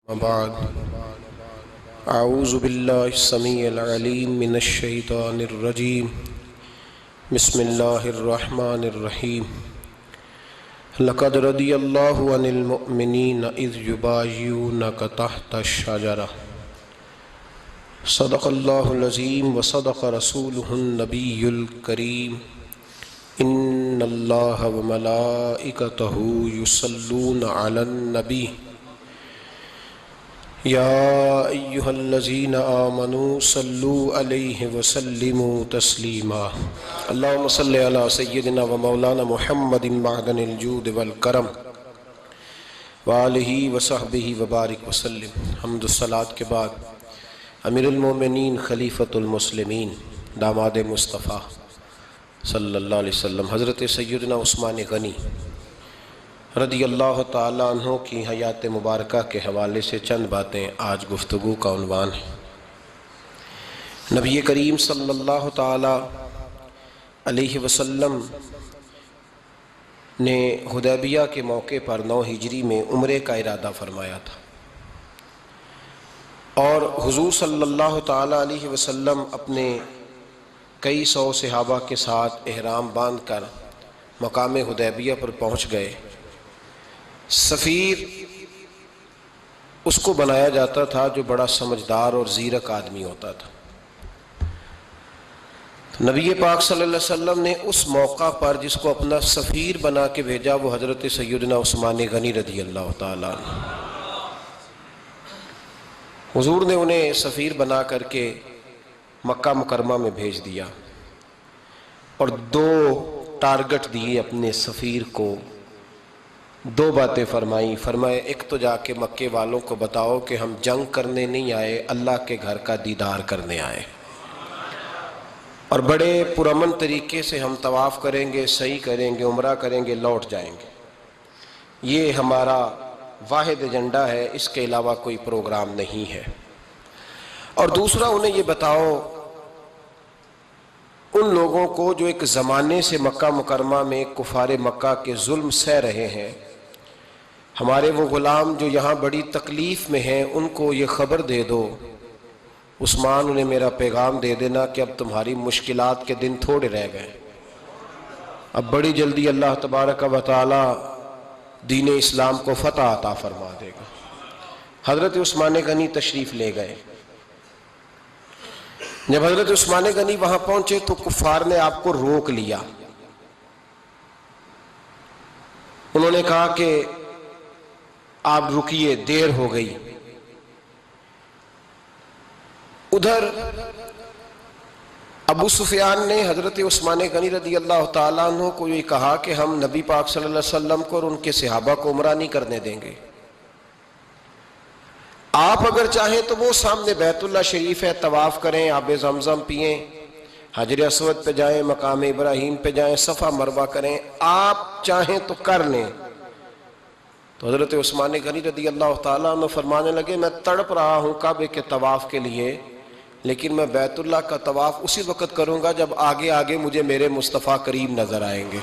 بعد اعوذ باللہ السمیع العلیم من الشیطان الرجیم بسم اللہ الرحمن الرحیم لقد رضی اللہ عن المؤمنین اذ یبایعونک تحت الشجرہ صدق اللہ العظیم وصدق رسولہ النبی الکریم ان اللہ وملائکتہ یصلون علی النبی یا ایہا الذین آمنوا صلوا علیہ وسلموا تسلیما اللہم صلی علی سیدنا و مولانا محمد معدن الجود والکرم وآلہ وصحبہ وبارک وسلم۔ حمد الصلاۃ کے بعد امیر المومنین خلیفۃ المسلمین داماد مصطفیٰ صلی اللہ علیہ وسلم حضرت سیدنا عثمان غنی رضی اللہ تعالیٰ عنہ کی حیات مبارکہ کے حوالے سے چند باتیں آج گفتگو کا عنوان ہے۔ نبی کریم صلی اللہ تعالیٰ علیہ وسلم نے حدیبیہ کے موقع پر 9 ہجری میں عمرے کا ارادہ فرمایا تھا، اور حضور صلی اللہ تعالیٰ علیہ وسلم اپنے کئی سو صحابہ کے ساتھ احرام باندھ کر مقام حدیبیہ پر پہنچ گئے۔ سفیر اس کو بنایا جاتا تھا جو بڑا سمجھدار اور زیرک آدمی ہوتا تھا۔ نبی پاک صلی اللہ علیہ وسلم نے اس موقع پر جس کو اپنا سفیر بنا کے بھیجا وہ حضرت سیدنا عثمان غنی رضی اللہ تعالیٰ عنہ۔ حضور نے انہیں سفیر بنا کر کے مکہ مکرمہ میں بھیج دیا، اور 2 ٹارگٹ دیے اپنے سفیر کو، 2 باتیں فرمائیں۔ فرمایا ایک تو جا کے مکے والوں کو بتاؤ کہ ہم جنگ کرنے نہیں آئے، اللہ کے گھر کا دیدار کرنے آئے، اور بڑے پرامن طریقے سے ہم طواف کریں گے، سعی کریں گے، عمرہ کریں گے، لوٹ جائیں گے۔ یہ ہمارا واحد ایجنڈا ہے، اس کے علاوہ کوئی پروگرام نہیں ہے۔ اور دوسرا انہیں یہ بتاؤ ان لوگوں کو جو ایک زمانے سے مکہ مکرمہ میں کفار مکہ کے ظلم سہ رہے ہیں، ہمارے وہ غلام جو یہاں بڑی تکلیف میں ہیں، ان کو یہ خبر دے دو، عثمان انہیں میرا پیغام دے دینا کہ اب تمہاری مشکلات کے دن تھوڑے رہ گئے، اب بڑی جلدی اللہ تبارک و تعالی دین اسلام کو فتح عطا فرما دے گا۔ حضرت عثمان غنی تشریف لے گئے۔ جب حضرت عثمان غنی وہاں پہنچے تو کفار نے آپ کو روک لیا۔ انہوں نے کہا کہ آپ رکیے، دیر ہو گئی۔ ادھر ابو سفیان نے حضرت عثمان غنی رضی اللہ تعالیٰ عنہ کو یہ کہا کہ ہم نبی پاک صلی اللہ علیہ وسلم کو اور ان کے صحابہ کو عمرہ نہیں کرنے دیں گے، آپ اگر چاہیں تو وہ سامنے بیت اللہ شریف ہے، طواف کریں، آب زمزم پئیں، حجر اسود پہ جائیں، مقام ابراہیم پہ جائیں، صفا مروہ کریں، آپ چاہیں تو کر لیں۔ تو حضرت عثمان غنی رضی اللہ تعالیٰ عنہ فرمانے لگے میں تڑپ رہا ہوں کعبے کے طواف کے لیے، لیکن میں بیت اللہ کا طواف اسی وقت کروں گا جب آگے آگے مجھے میرے مصطفیٰ کریم نظر آئیں گے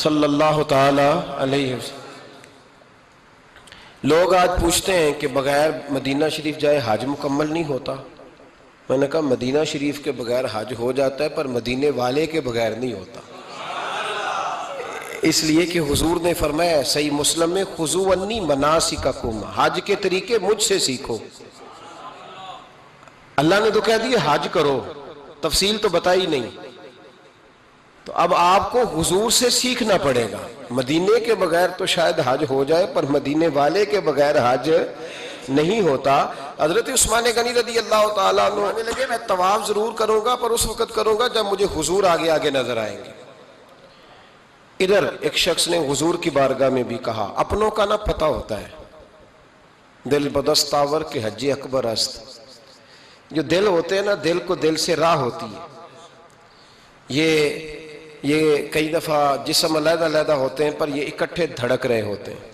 صلی اللہ تعالیٰ علیہ وسلم۔ لوگ آج پوچھتے ہیں کہ بغیر مدینہ شریف جائے حج مکمل نہیں ہوتا۔ میں نے کہا مدینہ شریف کے بغیر حج ہو جاتا ہے، پر مدینے والے کے بغیر نہیں ہوتا، اس لیے کہ حضور نے فرمایا صحیح مسلم میں خذوا عنی مناسککم، حج کے طریقے مجھ سے سیکھو۔ اللہ نے تو کہہ دیا حج کرو، تفصیل تو بتائی نہیں، تو اب آپ کو حضور سے سیکھنا پڑے گا۔ مدینے کے بغیر تو شاید حج ہو جائے، پر مدینے والے کے بغیر حج نہیں ہوتا۔ حضرت عثمان غنی رضی اللہ تعالیٰ عنہ کہنے لگے میں طواف ضرور کروں گا، پر اس وقت کروں گا جب مجھے حضور آگے آگے نظر آئیں گے۔ ادھر ایک شخص نے حضور کی بارگاہ میں بھی کہا، اپنوں کا نہ پتہ ہوتا ہے، دل بدست آور کے حج اکبر است۔ جو دل ہوتے ہیں نا، دل کو دل سے راہ ہوتی ہے۔ یہ کئی دفعہ جسم علیحدہ علیحدہ ہوتے ہیں، پر یہ اکٹھے دھڑک رہے ہوتے ہیں،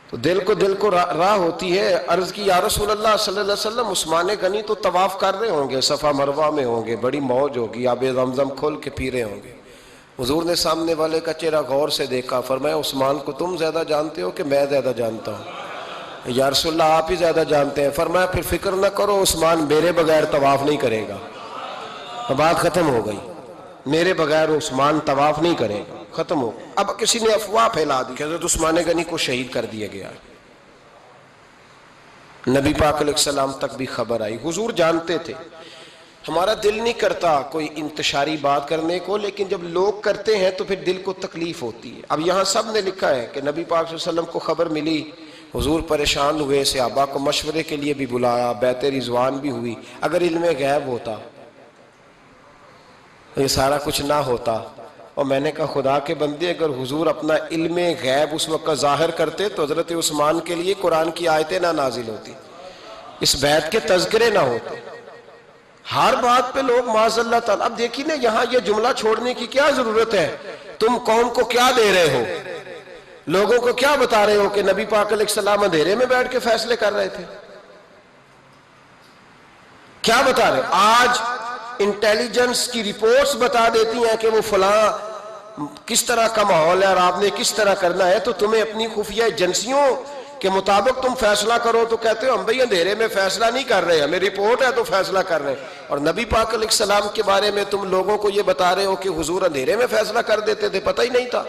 تو دل کو راہ ہوتی ہے۔ عرض کی یا رسول اللہ صلی اللہ علیہ وسلم، عثمان غنی تو طواف کر رہے ہوں گے، صفا مروہ میں ہوں گے، بڑی موج ہوگی، آب زمزم کھول کے پی رہے ہوں گے، حضور نے سامنے والے کا چہرہ غور سے دیکھا، فرمایا عثمان کو تم زیادہ جانتے ہو کہ میں زیادہ جانتا ہوں؟ یا رسول اللہ آپ ہی زیادہ جانتے ہیں۔ فرمایا پھر فکر نہ کرو، عثمان میرے بغیر طواف نہیں کرے گا۔ بات ختم ہو گئی، میرے بغیر عثمان طواف نہیں کرے گا، ختم ہو۔ اب کسی نے افواہ پھیلا دی کہ حضرت عثمان غنی کو شہید کر دیا گیا۔ نبی پاک علیہ السلام تک بھی خبر آئی، حضور جانتے تھے۔ ہمارا دل نہیں کرتا کوئی انتشاری بات کرنے کو، لیکن جب لوگ کرتے ہیں تو پھر دل کو تکلیف ہوتی ہے۔ اب یہاں سب نے لکھا ہے کہ نبی پاک صلی اللہ علیہ وسلم کو خبر ملی، حضور پریشان ہوئے، صحابہ کو مشورے کے لیے بھی بلایا، بیعت رضوان بھی ہوئی۔ اگر علم غیب ہوتا، یہ سارا کچھ نہ ہوتا، اور میں نے کہا خدا کے بندے اگر حضور اپنا علم غیب اس وقت ظاہر کرتے تو حضرت عثمان کے لیے قرآن کی آیتیں نہ نازل ہوتی، اس بیعت کے تذکرے نہ ہوتے۔ ہر بات پہ لوگ معاذ اللہ تعالیٰ۔ اب دیکھیے نا، یہاں یہ جملہ چھوڑنے کی کیا ضرورت ہے؟ تم قوم کو کیا دے رہے ہو؟ لوگوں کو کیا بتا رہے ہو کہ نبی پاک علیہ السلام اندھیرے میں بیٹھ کے فیصلے کر رہے تھے؟ کیا بتا رہے؟ آج انٹیلیجنس کی رپورٹس بتا دیتی ہیں کہ وہ فلاں کس طرح کا ماحول ہے اور آپ نے کس طرح کرنا ہے، تو تمہیں اپنی خفیہ ایجنسیوں کے مطابق تم فیصلہ کرو تو کہتے ہو ہم بھئی اندھیرے میں فیصلہ نہیں کر رہے، ہمیں رپورٹ ہے تو فیصلہ کر رہے ہیں۔ اور نبی پاک علیہ السلام کے بارے میں تم لوگوں کو یہ بتا رہے ہو کہ حضور اندھیرے میں فیصلہ کر دیتے تھے، پتہ ہی نہیں تھا۔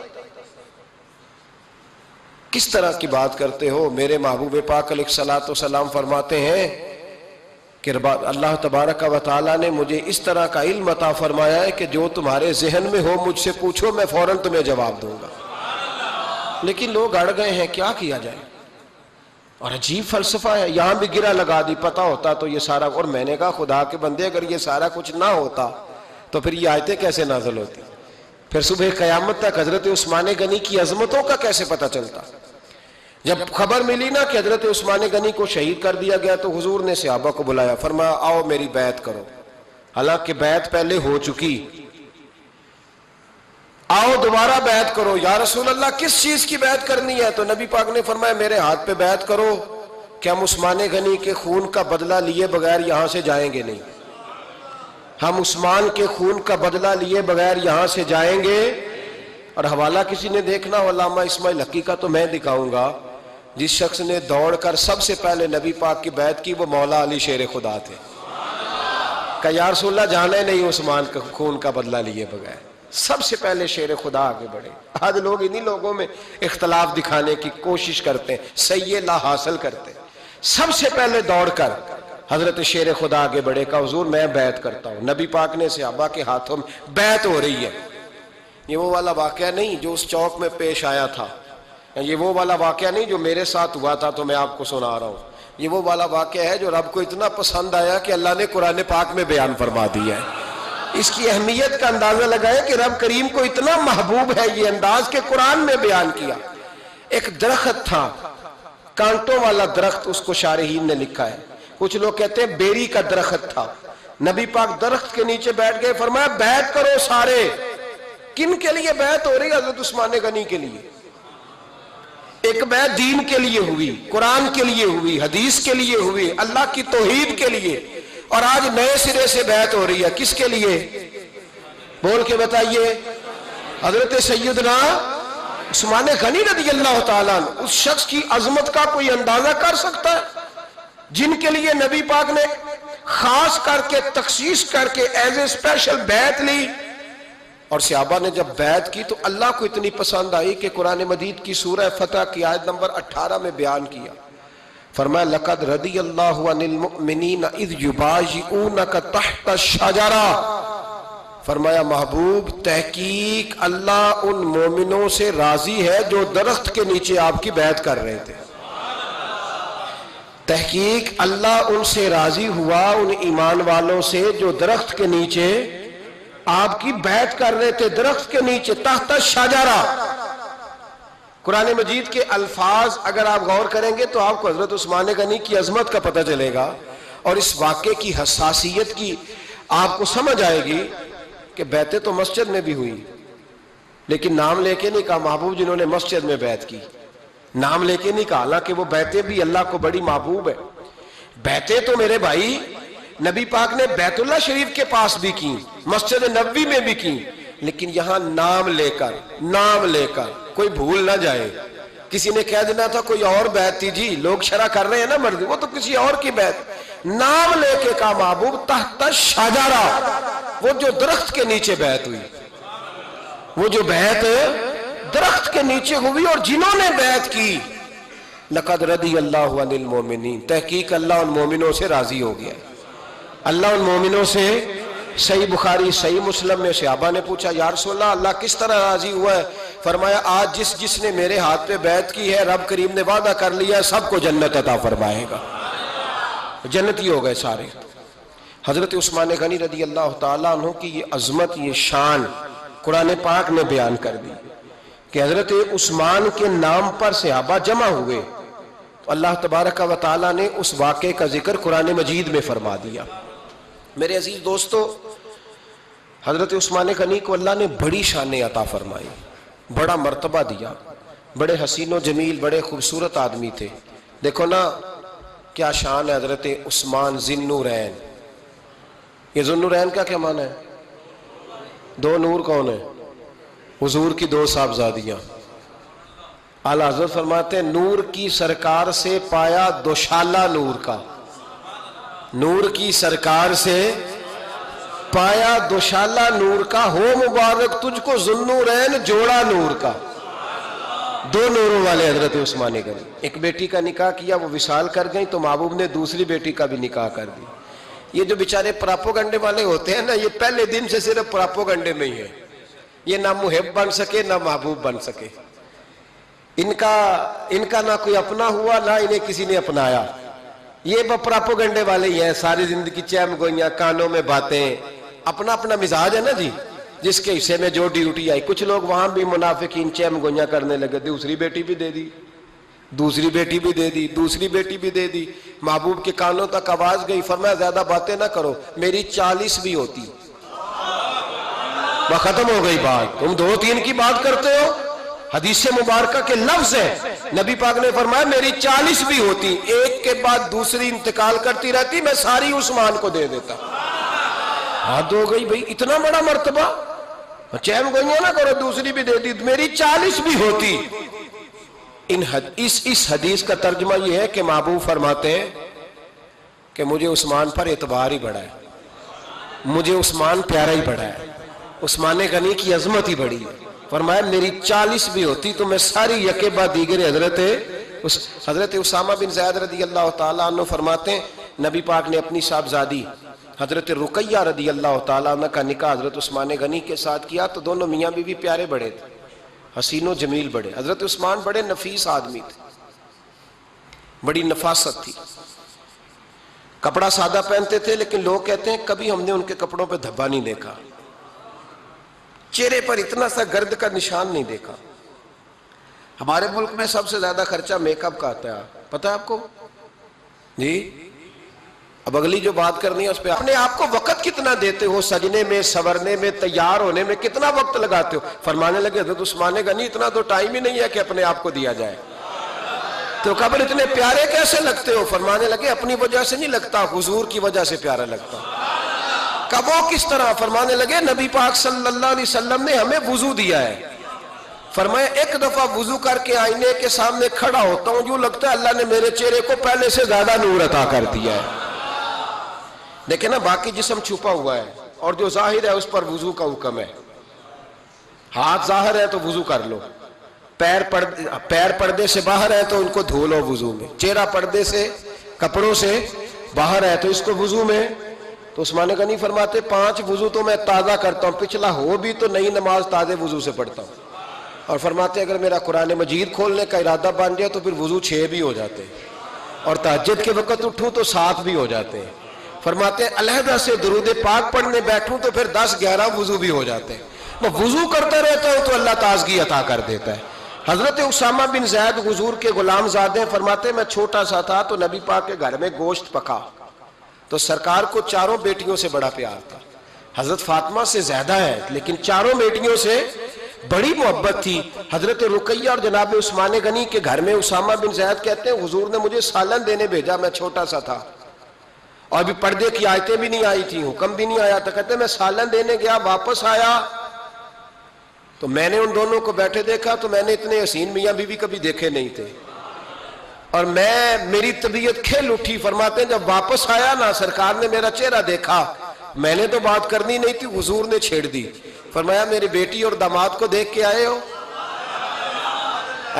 کس طرح کی بات کرتے ہو؟ میرے محبوب پاک علیہ السلام فرماتے ہیں کہ اللہ تبارک و تعالیٰ نے مجھے اس طرح کا علم عطا فرمایا ہے کہ جو تمہارے ذہن میں ہو مجھ سے پوچھو، میں فوراً تمہیں جواب دوں گا۔ لیکن لوگ اڑ گئے ہیں، کیا کیا جائے؟ اور عجیب فلسفہ ہے، یہاں بھی گرہ لگا دی، پتہ ہوتا تو یہ سارا۔ اور میں نے کہا خدا کے بندے اگر یہ سارا کچھ نہ ہوتا تو پھر یہ آیتیں کیسے نازل ہوتی؟ پھر صبح قیامت تک حضرت عثمان غنی کی عظمتوں کا کیسے پتہ چلتا؟ جب خبر ملی نا کہ حضرت عثمان غنی کو شہید کر دیا گیا تو حضور نے صحابہ کو بلایا، فرمایا آؤ میری بیعت کرو، حالانکہ بیعت پہلے ہو چکی، آؤ دوبارہ بیعت کرو۔ یا رسول اللہ کس چیز کی بیعت کرنی ہے؟ تو نبی پاک نے فرمایا میرے ہاتھ پہ بیعت کرو کہ ہم عثمان غنی کے خون کا بدلہ لیے بغیر یہاں سے جائیں گے نہیں، ہم عثمان کے خون کا بدلہ لیے بغیر یہاں سے جائیں گے۔ اور حوالہ کسی نے دیکھنا ہو علامہ اسماعیل حقی کا تو میں دکھاؤں گا، جس شخص نے دوڑ کر سب سے پہلے نبی پاک کی بیعت کی وہ مولا علی شیر خدا تھے۔ کہ یا رسول اللہ جانا ہی نہیں عثمان کے خون کا بدلہ لیے بغیر، سب سے پہلے شیر خدا آگے بڑھے۔ آج لوگ انہی لوگوں میں اختلاف دکھانے کی کوشش کرتے ہیں، صحیح لا حاصل کرتے ہیں۔ سب سے پہلے دوڑ کر حضرت شیر خدا آگے بڑھے، کہ حضور میں بیعت کرتا ہوں۔ نبی پاک نے صحابہ کے ہاتھوں میں بیعت ہو رہی ہے۔ یہ وہ والا واقعہ نہیں جو اس چوک میں پیش آیا تھا، یہ وہ والا واقعہ نہیں جو میرے ساتھ ہوا تھا تو میں آپ کو سنا رہا ہوں، یہ وہ والا واقعہ ہے جو رب کو اتنا پسند آیا کہ اللہ نے قرآن پاک میں بیان فرما دیا ہے۔ اس کی اہمیت کا اندازہ لگائے کہ رب کریم کو اتنا محبوب ہے یہ انداز کہ قرآن میں بیان کیا۔ ایک درخت تھا، کانٹوں والا درخت، اس کو شارحین نے لکھا ہے، کچھ لوگ کہتے ہیں بیری کا درخت تھا۔ نبی پاک درخت کے نیچے بیٹھ گئے، فرمایا بیعت کرو سارے۔ کن کے لیے بیعت ہو رہی؟ حضرت عثمان غنی کے لیے۔ ایک بیعت دین کے لیے ہوئی، قرآن کے لیے ہوئی، حدیث کے لیے ہوئی، اللہ کی توحید کے لیے، اور آج نئے سرے سے بیعت ہو رہی ہے۔ کس کے لیے؟ بول کے بتائیے۔ حضرت سیدنا عثمان غنی رضی اللہ تعالیٰ عنہ، اس شخص کی عظمت کا کوئی اندازہ کر سکتا ہے جن کے لیے نبی پاک نے خاص کر کے تخصیص کر کے ایز اے اسپیشل بیعت لی۔ اور صحابہ نے جب بیعت کی تو اللہ کو اتنی پسند آئی کہ قرآن مجید کی سورہ فتح کی آیت نمبر 18 میں بیان کیا، فرمایا لَقَدْ رَضِيَ اللَّهُ عَنِ الْمُؤْمِنِينَ إِذْ يُبَايِعُونَكَ تَحْتَ الشَّجَرَةِ، فرمایا محبوب تحقیق اللہ ان مومنوں سے راضی ہے جو درخت کے نیچے آپ کی بیعت کر رہے تھے۔ تحقیق اللہ ان سے راضی ہوا، ان ایمان والوں سے جو درخت کے نیچے آپ کی بیعت کر رہے تھے، درخت کے نیچے، تحت الشجرہ۔ قرآن مجید کے الفاظ اگر آپ غور کریں گے تو آپ کو حضرت عثمان غنی کی عظمت کا پتہ چلے گا، اور اس واقعے کی حساسیت کی آپ کو سمجھ آئے گی کہ بیعتیں تو مسجد میں بھی ہوئی، لیکن نام لے کے نہیں کہا محبوب جنہوں نے مسجد میں بیعت کی، نام لے کے نہیں کہا، حالانکہ وہ بیعتیں بھی اللہ کو بڑی محبوب ہے۔ بیعتیں تو میرے بھائی نبی پاک نے بیت اللہ شریف کے پاس بھی کی، مسجد نبوی میں بھی کی، لیکن یہاں نام لے کر کوئی بھول نہ جائے. کسی نے کہہ دینا تھا کوئی اور بیعت تھی جی، لوگ شرح کر رہے ہیں نا مرضی، وہ تو کسی اور کی بیعت. نام لے کے کہا محبوب تحت شجرہ، وہ جو درخت کے نیچے بیعت ہوئی، وہ جو بیعت درخت کے نیچے ہوئی اور جنہوں نے بیعت کی. لقد رضی اللہ عن المومنین، تحقیق اللہ ان مومنوں سے راضی ہو گیا. اللہ ان مومنوں سے. صحیح بخاری صحیح مسلم میں صحابہ نے پوچھا یا رسول اللہ اللہ کس طرح راضی ہوا ہے؟ فرمایا آج جس نے میرے ہاتھ پہ بیعت کی ہے رب کریم نے وعدہ کر لیا سب کو جنت عطا فرمائے گا. جنتی ہو گئے سارے. حضرت عثمان غنی رضی اللہ تعالیٰ عنہ کی یہ عظمت، یہ شان قرآن پاک نے بیان کر دی کہ حضرت عثمان کے نام پر صحابہ جمع ہوئے. اللہ تبارک و تعالیٰ نے اس واقعے کا ذکر قرآن مجید میں فرما دیا. میرے عزیز دوستو، حضرت عثمان غنی کو اللہ نے بڑی شان عطا فرمائی، بڑا مرتبہ دیا. بڑے حسین و جمیل، بڑے خوبصورت آدمی تھے. دیکھو نا کیا شان ہے حضرت عثمان ذی النورین. یہ ذی النورین کا کیا معنی ہے؟ دو نور کون ہیں؟ حضور کی دو صاحبزادیاں. اعلیٰ حضرت فرماتے ہیں نور کی سرکار سے پایا دوشالہ نور کا، نور کی سرکار سے پایا دوشالہ نور کا، ہو مبارک تجھ کو ذی النورین جوڑا نور کا. دو نوروں والے حضرت عثمان غنی. ایک بیٹی کا نکاح کیا، وہ وصال کر گئی تو محبوب نے دوسری بیٹی کا بھی نکاح کر دی. یہ جو بیچارے پراپوگنڈے والے ہوتے ہیں نا، یہ پہلے دن سے صرف پراپوگنڈے میں ہی ہے. یہ نہ محب بن سکے نہ محبوب بن سکے. ان کا نہ کوئی اپنا ہوا نہ انہیں کسی نے اپنایا. یہ پراپوگنڈے والے ہی ہیں. ساری زندگی چیم گوئیاں، کانوں میں باتیں، اپنا اپنا مزاج ہے نا جی، جس کے حصے میں جو ڈیوٹی آئی. کچھ لوگ وہاں بھی منافقین چیم گوئیاں کرنے لگے، دوسری بیٹی بھی دے دی، دوسری بیٹی بھی دے دی، دوسری بیٹی بھی دے دی. محبوب کے کانوں تک آواز گئی، فرمایا زیادہ باتیں نہ کرو، میری 40 بھی ہوتی. وہ ختم ہو گئی بات، تم 2-3 کی بات کرتے ہو. حدیث مبارکہ کے لفظ ہیں، نبی پاک نے فرمایا میری 40 بھی ہوتی، ایک کے بعد دوسری انتقال کرتی رہتی، میں ساری عثمان کو دے دیتا. حد ہو گئی بھئی، اتنا بڑا مرتبہ. چیم گوئیاں نہ کرو، دوسری بھی دے دی، میری 40 بھی ہوتی. اس حدیث کا ترجمہ یہ ہے کہ محبوب فرماتے ہیں کہ مجھے عثمان پر اعتبار ہی بڑا ہے، مجھے عثمان پیارا ہی بڑا ہے، عثمان غنی کی عظمت ہی بڑی ہے. فرمایا میری 40 بھی ہوتی تو میں ساری یکے بعد دیگر. حضرت اسامہ بن زید رضی اللہ تعالیٰ عنہ فرماتے ہیں نبی پاک نے اپنی صاحبزادی حضرت رقیہ رضی اللہ تعالیٰ عنہ کا نکاح حضرت عثمان غنی کے ساتھ کیا تو دونوں میاں بیوی پیارے بڑے تھے، حسین و جمیل بڑے. حضرت عثمان بڑے نفیس آدمی تھے، بڑی نفاست تھی. کپڑا سادہ پہنتے تھے لیکن لوگ کہتے ہیں کبھی ہم نے ان کے کپڑوں پہ دھبا نہیں دیکھا، چہرے پر اتنا سا گرد کا نشان نہیں دیکھا. ہمارے ملک میں سب سے زیادہ خرچہ میک اپ کا آتا ہے، پتہ ہے آپ کو جی؟ اب اگلی جو بات کرنی ہے اس پہ اپنے آپ کو وقت کتنا دیتے ہو، سجنے میں، سورنے میں، تیار ہونے میں کتنا وقت لگاتے ہو. فرمانے لگے حضرت عثمان غنی اتنا تو ٹائم ہی نہیں ہے کہ اپنے آپ کو دیا جائے. تو قبر اتنے پیارے کیسے لگتے ہو؟ فرمانے لگے اپنی وجہ سے نہیں لگتا، حضور کی وجہ سے پیارا لگتا. کب وہ کس طرح؟ فرمانے لگے نبی پاک صلی اللہ علیہ وسلم نے ہمیں وضو دیا ہے. فرمایا ایک دفعہ وضو کر کے آئینے کے سامنے کھڑا ہوتا ہوں یوں لگتا ہے اللہ نے میرے چہرے کو پہلے سے زیادہ نور عطا کر دیا ہے. دیکھیں نا باقی جسم چھپا ہوا ہے اور جو ظاہر ہے اس پر وضو کا حکم ہے. ہاتھ ظاہر ہے تو وضو کر لو، پیر پردے سے باہر ہے تو ان کو دھو لو وضو میں، چہرہ پردے سے کپڑوں سے باہر ہے تو اس کو وضو میں. تو عثمان غنی فرماتے 5 وضو تو میں تازہ کرتا ہوں، پچھلا ہو بھی تو نئی نماز تازے وضو سے پڑھتا ہوں. اور فرماتے اگر میرا قرآن مجید کھولنے کا ارادہ بن جائے تو پھر وضو 6 بھی ہو جاتے ہیں، اور تہجد کے وقت اٹھوں تو 7 بھی ہو جاتے ہیں. فرماتے علیحدہ سے درود پاک پڑھنے بیٹھوں تو پھر 10-11 وضو بھی ہو جاتے ہیں. میں وضو کرتا رہتا ہوں تو اللہ تازگی عطا کر دیتا ہے. حضرت اسامہ بن زید حضور کے غلام زادے فرماتے میں چھوٹا سا تھا تو نبی پاک کے گھر میں گوشت پکا تو سرکار کو 4 بیٹیوں سے بڑا پیار تھا. حضرت فاطمہ سے زیادہ ہے لیکن 4 بیٹیوں سے بڑی محبت تھی. حضرت رقیہ اور جناب عثمان غنی کے گھر میں اسامہ بن زید کہتے ہیں حضور نے مجھے سالن دینے بھیجا، میں چھوٹا سا تھا اور بھی پردے کی آیتیں بھی نہیں آئی تھی، حکم بھی نہیں آیا تھا. کہتے ہیں میں سالن دینے گیا، واپس آیا تو میں نے ان دونوں کو بیٹھے دیکھا تو میں نے اتنے حسین میاں بیوی کبھی دیکھے نہیں تھے، اور میری طبیعت کھل اٹھی۔ فرماتے ہیں جب واپس آیا نا، سرکار نے میرا چہرہ دیکھا، میں نے تو بات کرنی نہیں تھی، حضور نے چھیڑ دی۔ فرمایا میری بیٹی اور داماد کو دیکھ کے آئے ہو؟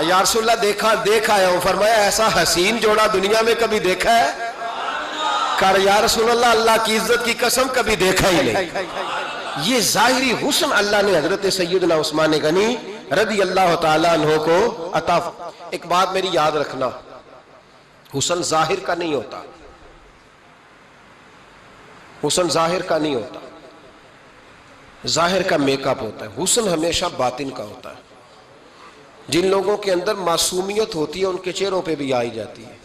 یا رسول اللہ دیکھ آیا ہوں۔ فرمایا ایسا حسین جوڑا دنیا میں کبھی دیکھا ہے؟ کہا یا رسول اللہ اللہ کی عزت کی قسم کبھی دیکھا ہی نہیں۔ یہ ظاہری حسن اللہ نے حضرت سیدنا عثمان غنی رضی اللہ تعالیٰ عنہ کو عطا۔ ایک بات میری یاد رکھنا، حسن ظاہر کا نہیں ہوتا، حسن ظاہر کا نہیں ہوتا، ظاہر کا میک اپ ہوتا ہے، حسن ہمیشہ باطن کا ہوتا ہے۔ جن لوگوں کے اندر معصومیت ہوتی ہے ان کے چہروں پہ بھی آئی جاتی ہے۔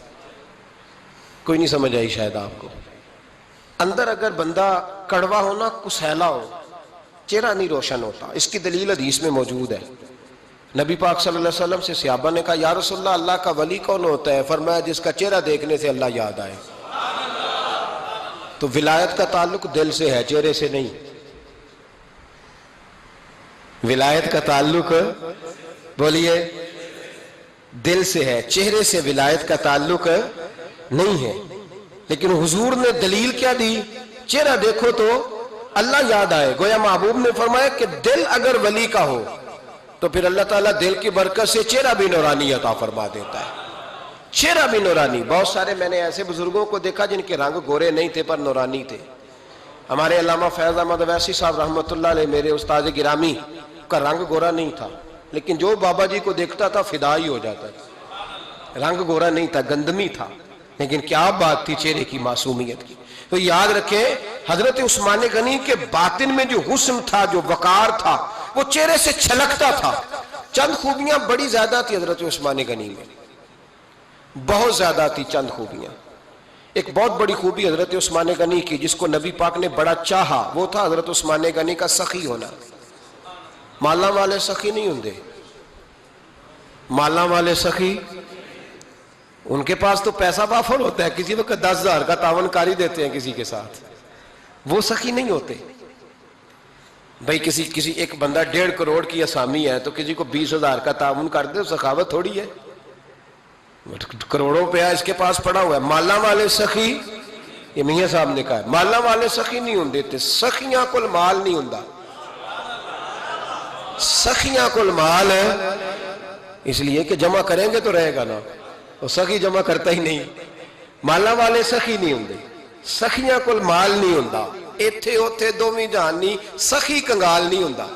کوئی نہیں سمجھ آئی شاید آپ کو۔ اندر اگر بندہ کڑوا ہونا، کسیلا ہو، چہرہ نہیں روشن ہوتا۔ اس کی دلیل حدیث میں موجود ہے۔ نبی پاک صلی اللہ علیہ وسلم سے صحابہ نے کہا یا رسول اللہ اللہ کا ولی کون ہوتا ہے؟ فرمایا جس کا چہرہ دیکھنے سے اللہ یاد آئے۔ تو ولایت کا تعلق دل سے ہے، چہرے سے نہیں۔ ولایت کا تعلق بولیے دل سے ہے، چہرے سے ولایت کا تعلق نہیں ہے۔ لیکن حضور نے دلیل کیا دی؟ چہرہ دیکھو تو اللہ یاد آئے۔ گویا محبوب نے فرمایا کہ دل اگر ولی کا ہو تو پھر اللہ تعالیٰ دل کی برکت سے چہرہ بھی نورانی عطا فرما دیتا ہے۔ چہرہ بھی نورانی۔ بہت سارے میں نے ایسے بزرگوں کو دیکھا جن کے رنگ گورے نہیں تھے پر نورانی تھے۔ ہمارے علامہ فیض احمد اویسی صاحب رحمۃ اللہ علیہ، میرے استاد گرامی، کا رنگ گورا نہیں تھا، لیکن جو بابا جی کو دیکھتا تھا فدا ہی ہو جاتا تھا۔ رنگ گورا نہیں تھا، گندمی تھا، لیکن کیا بات تھی چہرے کی معصومیت کی۔ تو یاد رکھیں حضرت عثمان غنی کے باطن میں جو حسن تھا، جو وقار تھا، وہ چہرے سے چھلکتا تھا۔ چند خوبیاں بڑی زیادہ تھی حضرت عثمان غنی میں، بہت زیادہ تھی چند خوبیاں۔ ایک بہت بڑی خوبی حضرت عثمان غنی کی جس کو نبی پاک نے بڑا چاہا، وہ تھا حضرت عثمان غنی کا سخی ہونا۔ مالا والے سخی نہیں ہوندے، مالا والے سخی ان کے پاس تو پیسہ بافر ہوتا ہے، کسی وقت 10,000 کا تعاون کاری دیتے ہیں کسی کے ساتھ، وہ سخی نہیں ہوتے۔ بھائی کسی ایک بندہ 1.5 کروڑ کی اسامی ہے تو کسی کو 20,000 کا تعاون کر دے، سخاوت تھوڑی ہے، کروڑوں روپیہ اس کے پاس پڑا ہوا ہے۔ مالا والے سخی، یہ میاں صاحب نے کہا ہے، مالا والے سخی نہیں ہوندے تے سخیاں کل مال نہیں ہوندا۔ سخیاں کل مال ہے اس لیے کہ جمع کریں گے تو رہے گا نا، وہ سخی جمع کرتا ہی نہیں۔ مالا والے سخی نہیں ہوندے، سخیاں کل مال نہیں ہوندا، ایتھے اوتھے دوویں جہان نہیں، سخی کنگال نہیں ہوندا۔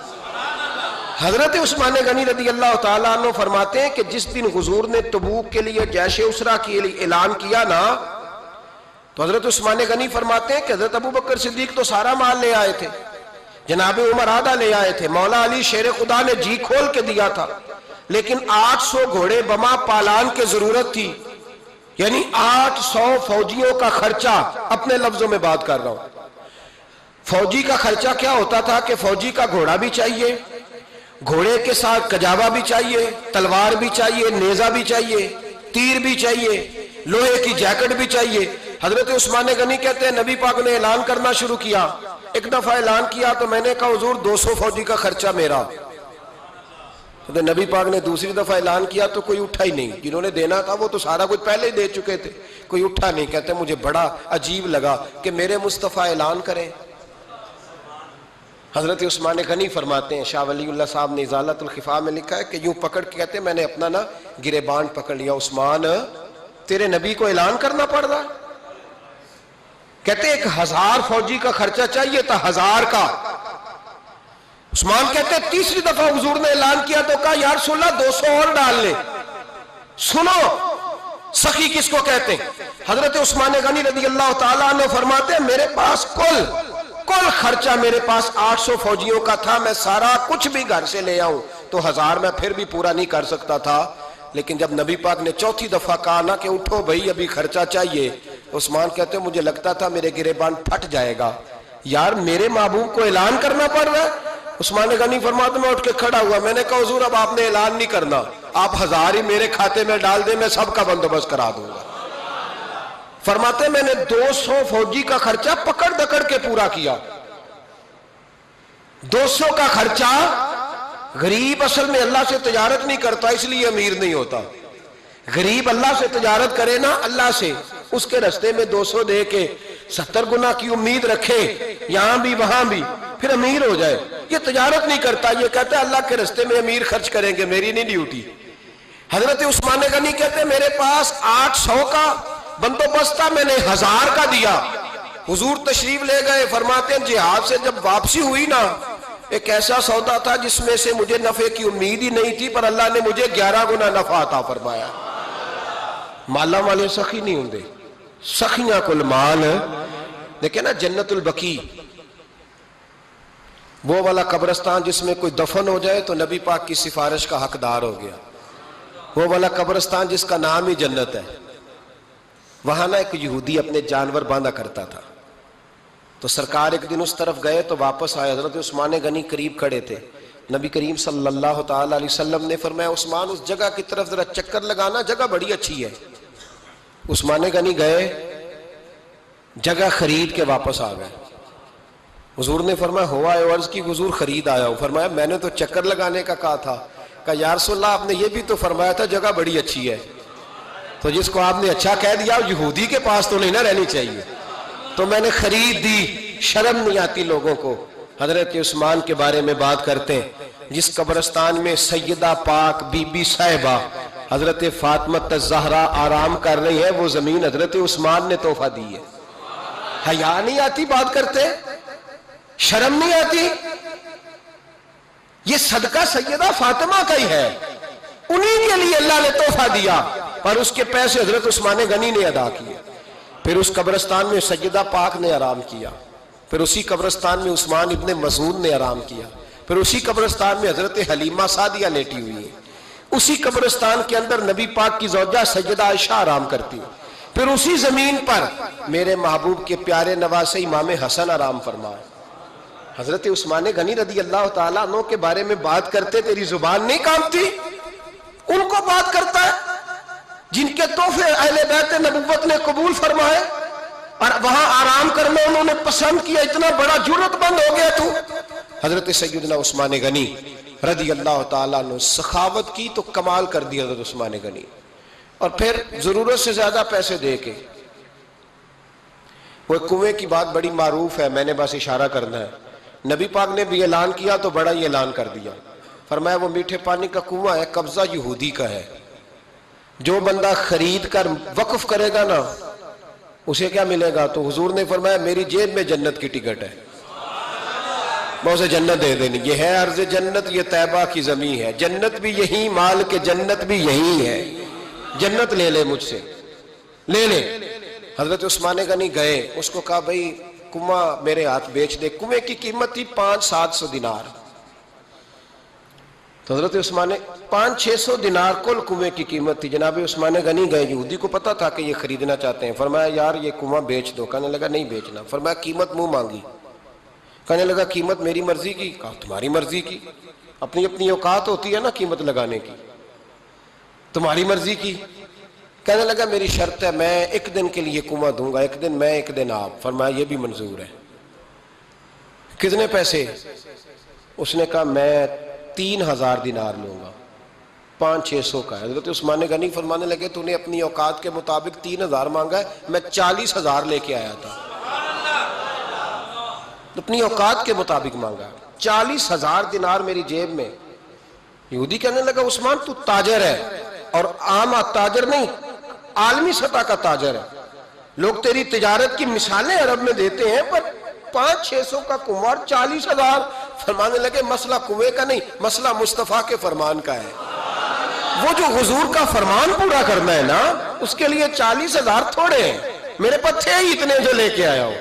حضرت عثمان غنی رضی اللہ تعالیٰ عنہ فرماتے ہیں کہ جس دن حضور نے تبوک کے لیے جیش اسرا کے لیے اعلان کیا نا، تو حضرت عثمان غنی فرماتے ہیں کہ حضرت ابو بکر صدیق تو سارا مال لے آئے تھے، جناب عمر آدھا لے آئے تھے، مولا علی شیر خدا نے جی کھول کے دیا تھا، لیکن 800 گھوڑے بما پالان کی ضرورت تھی، یعنی 800 فوجیوں کا خرچہ۔ اپنے لفظوں میں بات کر رہا ہوں، فوجی کا خرچہ کیا ہوتا تھا کہ فوجی کا گھوڑا بھی چاہیے، گھوڑے کے ساتھ کجاوا بھی چاہیے، تلوار بھی چاہیے، نیزہ بھی چاہیے، تیر بھی چاہیے، لوہے کی جیکٹ بھی چاہیے۔ حضرت عثمان غنی کہتے ہیں نبی پاک نے اعلان کرنا شروع کیا، ایک دفعہ اعلان کیا تو میں نے کہا حضور 200 فوجی کا خرچہ میرا۔ تو نبی پاک نے دوسری دفعہ اعلان کیا تو کوئی اٹھا ہی نہیں، جنہوں نے دینا تھا وہ تو سارا کچھ پہلے ہی دے چکے تھے، کوئی اٹھا نہیں۔ کہتے ہیں مجھے بڑا عجیب لگا کہ میرے مصطفیٰ اعلان کریں۔ حضرت عثمان غنی فرماتے ہیں، شاہ ولی اللہ صاحب نے ازالت الخفا میں لکھا ہے کہ یوں پکڑ کے کہتے ہیں میں نے اپنا نا گریبان پکڑ لیا، عثمان تیرے نبی کو اعلان کرنا پڑ رہا۔ کہتے 1000 فوجی کا خرچہ چاہیے تھا، 1000 کا۔ عثمان کہتے تیسری دفعہ حضور نے اعلان کیا تو کہا یا رسول اللہ 200 اور ڈال لے۔ سنو سخی کس کو کہتے ہیں؟ حضرت عثمان غنی رضی اللہ تعالیٰ عنہ فرماتے ہیں میرے پاس کل خرچہ میرے پاس 800 فوجیوں کا تھا، میں سارا کچھ بھی گھر سے لے آؤں تو 1000 میں پھر بھی پورا نہیں کر سکتا تھا، لیکن جب نبی پاک نے چوتھی دفعہ کہا نا کہ اٹھو بھائی ابھی خرچہ چاہیے، عثمان کہتے ہیں مجھے لگتا تھا میرے گریبان پھٹ جائے گا، یار میرے محبوب کو اعلان کرنا پڑ رہا ہے۔ عثمان غنی فرماتے میں اٹھ کے کھڑا ہوا، میں نے کہا حضور اب آپ نے اعلان نہیں کرنا، آپ 1000 ہی میرے کھاتے میں ڈال دیں، میں سب کا بندوبست کرا دوں گا۔ فرماتے میں نے 200 فوجی کا خرچہ پکڑ دکڑ کے پورا کیا، 200 کا خرچہ غریب اصل میں اللہ سے تجارت نہیں کرتا اس لیے امیر نہیں ہوتا. غریب اللہ سے تجارت کرے نا، اللہ سے اس کے رستے میں 200 دے کے 70 گنا کی امید رکھے یہاں بھی وہاں بھی، پھر امیر ہو جائے. یہ تجارت نہیں کرتا، یہ کہتا ہے اللہ کے رستے میں امیر خرچ کریں گے، میری نہیں ڈیوٹی. حضرت عثمان غنی کہتے ہیں میرے پاس 800 کا بندوبست تھا، میں نے 1000 کا دیا. حضور تشریف لے گئے، فرماتے ہیں جہاد سے جب واپسی ہوئی نا، ایک ایسا سودا تھا جس میں سے مجھے نفع کی امید ہی نہیں تھی، پر اللہ نے مجھے 11 گنا نفع عطا فرمایا. مالا والے سخی نہیں ہوندے، سخیاں کل مال. دیکھیں نا جنت البقیع، وہ والا قبرستان جس میں کوئی دفن ہو جائے تو نبی پاک کی سفارش کا حقدار ہو گیا. وہ والا قبرستان جس کا نام ہی جنت ہے. وہاں نا ایک یہودی اپنے جانور باندھا کرتا تھا، تو سرکار ایک دن اس طرف گئے تو واپس آئے. حضرت عثمان غنی قریب کھڑے تھے. نبی کریم صلی اللہ تعالی علیہ وسلم نے فرمایا عثمان اس جگہ کی طرف ذرا چکر لگانا، جگہ بڑی اچھی ہے. عثمان غنی گئے، جگہ خرید کے واپس آ گئے. حضور نے فرمایا ہوا ہے؟ عرض کی حضور خرید آیا ہوں. فرمایا میں نے تو چکر لگانے کا کہا تھا. کہا یا رسول اللہ آپ نے یہ بھی تو فرمایا تھا جگہ بڑی اچھی ہے. تو جس کو آپ نے اچھا کہہ دیا یہودی کے پاس تو نہیں نہ رہنی چاہیے، تو میں نے خرید دی. شرم نہیں آتی لوگوں کو. حضرت عثمان کے بارے میں بات کرتے ہیں، جس قبرستان میں سیدہ پاک بی بی صاحبہ حضرت فاطمہ الزہرا آرام کر رہی ہے، وہ زمین حضرت عثمان نے تحفہ دی ہے. حیا نہیں آتی بات کرتے؟ شرم نہیں آتی؟ یہ صدقہ سیدہ فاطمہ کا ہی ہے، انہی کے لیے اللہ نے تحفہ دیا، پر اس کے پیسے حضرت عثمان غنی نے ادا کیے. پھر اس قبرستان میں سیدہ پاک نے آرام کیا، پھر اسی قبرستان میں عثمان ابن مسعود نے آرام کیا، پھر اسی قبرستان میں حضرت حلیمہ سعدیہ لیٹی ہوئی ہے، اسی قبرستان کے اندر نبی پاک کی زوجہ سیدہ عائشہ آرام کرتی ہے، پھر اسی زمین پر میرے محبوب کے پیارے نواسے امام حسن آرام فرمائے. حضرت عثمان غنی رضی اللہ تعالیٰ عنہ کے بارے میں بات کرتے تیری زبان نہیں کانپتی؟ ان کو بات کرتا ہے جن کے تحفے اہل بیت نبوت نے قبول فرمائے اور وہاں آرام کرنا انہوں نے پسند کیا. اتنا بڑا جرت بند ہو گیا تو. حضرت سیدنا عثمان غنی رضی اللہ تعالیٰ عنہ سخاوت کی تو کمال کر دی حضرت عثمان غنی. اور پھر ضرورت سے زیادہ پیسے دے کے وہ کنویں کی بات بڑی معروف ہے، میں نے بس اشارہ کرنا ہے. نبی پاک نے بھی اعلان کیا تو بڑا ہی اعلان کر دیا. فرمایا وہ میٹھے پانی کا کنواں ہے، قبضہ یہودی کا ہے. جو بندہ خرید کر وقف کرے گا نا اسے کیا ملے گا؟ تو حضور نے فرمایا میری جیب میں جنت کی ٹکٹ ہے، میں اسے جنت دے دینی. یہ ہے عرض جنت، یہ طیبہ کی زمین ہے، جنت بھی یہی، مال کے جنت بھی یہی ہے، جنت لے لے مجھ سے، لے لے. حضرت عثمان غنی گئے، اس کو کہا بھائی کنواں میرے ہاتھ بیچ دے. کنویں کی قیمت تھی 500-700 دینار. تو حضرت عثمان 500-600 دینار کل کنویں کی قیمت تھی. جناب عثمان غنی گئے، یہودی کو پتا تھا کہ یہ خریدنا چاہتے ہیں. فرمایا یار یہ کنواں بیچ دو. کہنے لگا نہیں بیچنا. فرمایا قیمت منہ مانگی. کہنے لگا قیمت میری مرضی کی. کہا تمہاری مرضی کی، اپنی اپنی اوقات ہوتی ہے نا قیمت لگانے کی، تمہاری مرضی کی. کہنے لگا میری شرط ہے میں ایک دن کے لیے کنواں دوں گا، ایک دن میں ایک دن آپ. فرمایا یہ بھی منظور ہے. کتنے پیسے؟ اس نے کہا میں 3000 دینار لوں گا، 500-600 کا ہے. حضرت عثمان غنی فرمانے لگے تو نے اپنی اوقات کے مطابق 3000 مانگا ہے، میں 40,000 لے کے آیا تھا. اپنی اوقات کے مطابق مانگا، 40,000 دینار میری جیب میں. یہودی کہنے لگا عثمان تو تاجر ہے، اور عام تاجر نہیں، عالمی سطح کا تاجر ہے. لوگ تیری تجارت کی مثالیں عرب میں دیتے ہیں، پر 500-600 کا کنواں 40,000. فرمانے لگے مسئلہ کنویں کا نہیں، مسئلہ مصطفیٰ کے فرمان کا ہے. وہ جو حضور کا فرمان پورا کرنا ہے نا، اس کے لیے 40,000 تھوڑے ہیں. میرے پاس تھے ہی اتنے جو لے کے آیا ہوں.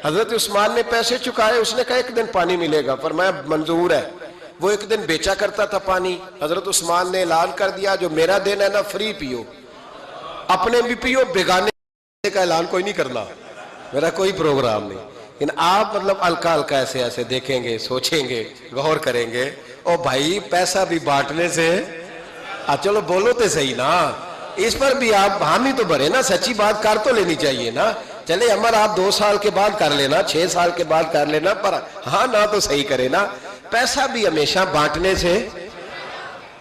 حضرت عثمان نے پیسے چکائے. اس نے کہا ایک دن پانی ملے گا. فرمایا منظور ہے. وہ ایک دن بیچا کرتا تھا پانی. حضرت عثمان نے اعلان کر دیا جو میرا دن ہے نا فری پیو، اپنے بھی پیو، بیگانے کا اعلان کوئی نہیں کرنا، میرا کوئی پروگرام نہیں. لیکن آپ مطلب ہلکا ہلکا ایسے ایسے دیکھیں گے، سوچیں گے، غور کریں گے. او بھائی پیسہ بھی بانٹنے سے چلو بولو تو صحیح نا، اس پر بھی آپ حامی تو بھرے نا، سچی بات کر تو لینی چاہیے نا. چلے عمر آپ 2 سال کے بعد کر لینا، 6 سال کے بعد کر لینا، پر ہاں نہ تو صحیح کرے نا. پیسہ بھی ہمیشہ بانٹنے سے